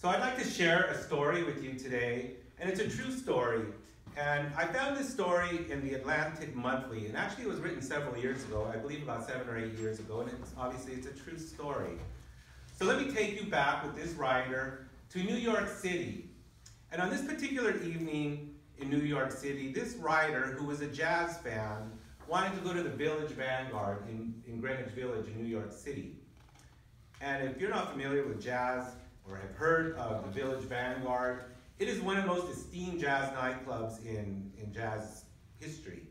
So I'd like to share a story with you today, and it's a true story. And I found this story in the Atlantic Monthly, and actually it was written several years ago, I believe about 7 or 8 years ago, and obviously it's a true story. So let me take you back with this writer to New York City. And on this particular evening in New York City, this writer, who was a jazz fan, wanted to go to the Village Vanguard in Greenwich Village in New York City. And if you're not familiar with jazz or have heard of the Village Vanguard, it is one of the most esteemed jazz nightclubs in jazz history.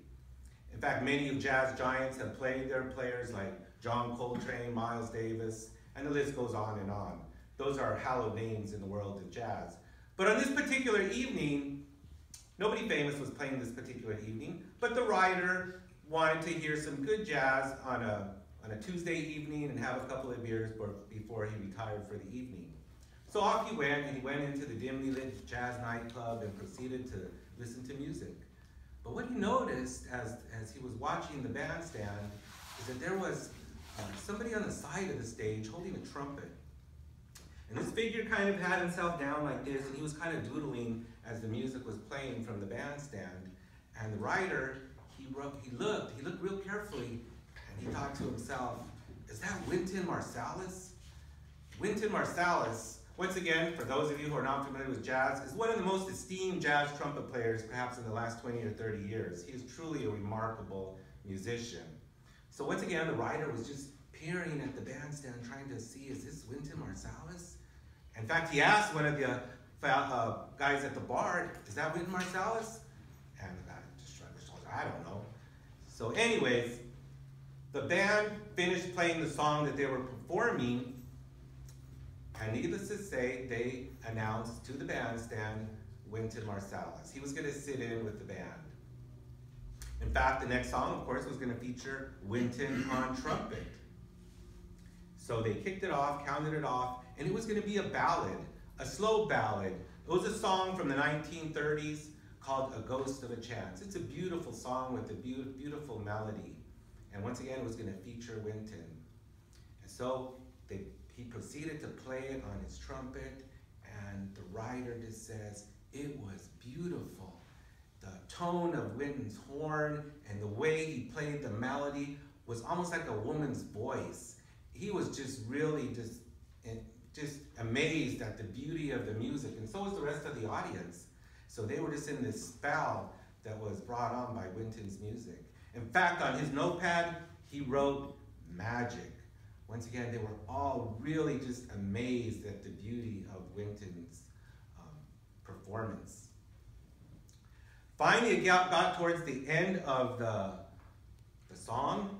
In fact, many of jazz giants have played there, players like John Coltrane, Miles Davis, and the list goes on and on. Those are hallowed names in the world of jazz. But on this particular evening, nobody famous was playing this particular evening, but the writer wanted to hear some good jazz on a Tuesday evening and have a couple of beers before he retired for the evening. So off he went, and he went into the dimly lit jazz nightclub and proceeded to listen to music. But what he noticed as he was watching the bandstand is that there was somebody on the side of the stage holding a trumpet. And this figure kind of had himself down like this, and he was kind of doodling as the music was playing from the bandstand. And the writer, he looked real carefully, and he thought to himself, is that Wynton Marsalis? Wynton Marsalis, once again, for those of you who are not familiar with jazz, is one of the most esteemed jazz trumpet players perhaps in the last 20 or 30 years. He is truly a remarkable musician. So once again, the writer was just peering at the bandstand trying to see, is this Wynton Marsalis? In fact, he asked one of the guys at the bar, is that Wynton Marsalis? And the guy just shrugged his shoulders, I don't know. So anyways, the band finished playing the song that they were performing, and needless to say, they announced to the bandstand Wynton Marsalis. He was going to sit in with the band. In fact, the next song, of course, was going to feature Wynton on trumpet. So they kicked it off, counted it off, and it was going to be a ballad, a slow ballad. It was a song from the 1930s called A Ghost of a Chance. It's a beautiful song with a beautiful melody. And once again, it was going to feature Wynton. And so he proceeded to play it on his trumpet, and the writer just says, it was beautiful. The tone of Wynton's horn and the way he played the melody was almost like a woman's voice. He was just really just amazed at the beauty of the music, and so was the rest of the audience. So they were just in this spell that was brought on by Wynton's music. In fact, on his notepad, he wrote magic. Once again, they were all really just amazed at the beauty of Wynton's performance. Finally, it got towards the end of the song,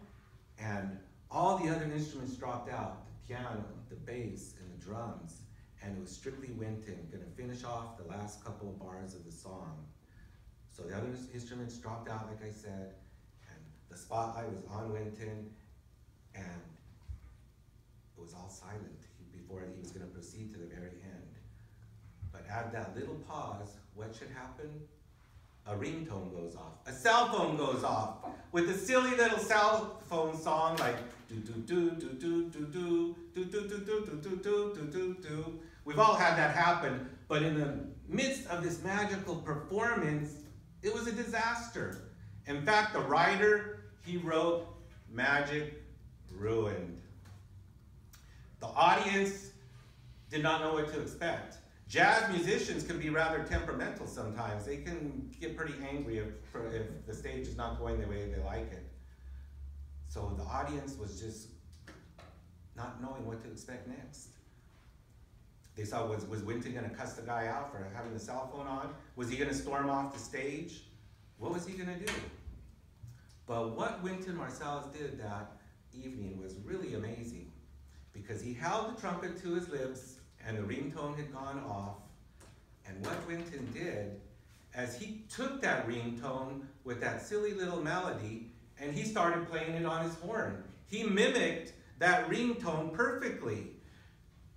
and all the other instruments dropped out, the piano, the bass, and the drums, and it was strictly Wynton going to finish off the last couple of bars of the song. So the other instruments dropped out, like I said, and the spotlight was on Wynton, and it was all silent before he was going to proceed to the very end. But at that little pause, what should happen? A ringtone goes off. A cell phone goes off with a silly little cell phone song like do do do do do do do do do do do do do do do do. We've all had that happen, but in the midst of this magical performance, it was a disaster. In fact, the writer, he wrote, magic ruined. The audience did not know what to expect. Jazz musicians can be rather temperamental sometimes. They can get pretty angry if the stage is not going the way they like it. So the audience was just not knowing what to expect next. They saw, was Wynton going to cuss the guy out for having the cell phone on? Was he going to storm off the stage? What was he going to do? But what Wynton Marsalis did that evening was really amazing, because he held the trumpet to his lips and the ringtone had gone off. And what Wynton did, as he took that ringtone with that silly little melody and he started playing it on his horn. He mimicked that ringtone perfectly.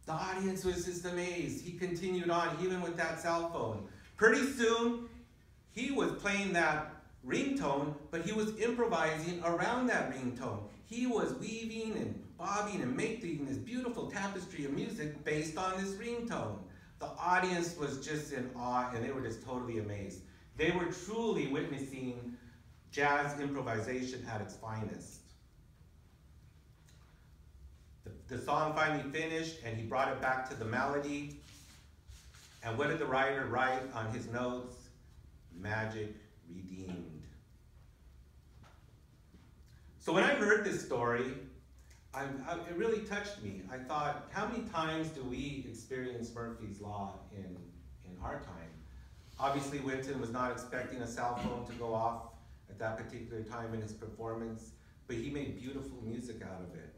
The audience was just amazed. He continued on even with that cell phone. Pretty soon, he was playing that ringtone, but he was improvising around that ringtone. He was weaving and bobbing and making this beautiful tapestry of music based on this ringtone. The audience was just in awe, and they were just totally amazed. They were truly witnessing jazz improvisation at its finest. The song finally finished, and he brought it back to the melody. And what did the writer write on his notes? Magic redeemed. So when I heard this story, it really touched me. I thought, how many times do we experience Murphy's Law in our time? Obviously, Wynton was not expecting a cell phone to go off at that particular time in his performance, but he made beautiful music out of it.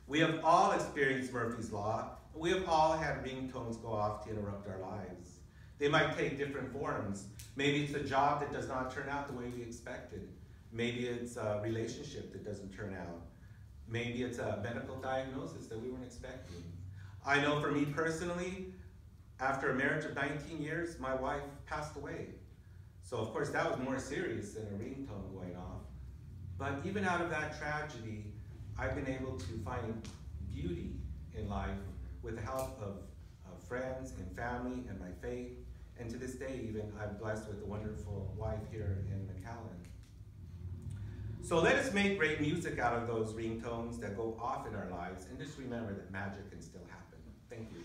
We have all experienced Murphy's Law. We have all had ringtones go off to interrupt our lives. They might take different forms. Maybe it's a job that does not turn out the way we expected. Maybe it's a relationship that doesn't turn out. Maybe it's a medical diagnosis that we weren't expecting. I know for me personally, after a marriage of 19 years, my wife passed away. So of course that was more serious than a ringtone going off. But even out of that tragedy, I've been able to find beauty in life with the help of friends and family and my faith. And to this day, even, I'm blessed with a wonderful wife here in McAllen. So let us make great music out of those ringtones that go off in our lives, and just remember that magic can still happen. Thank you.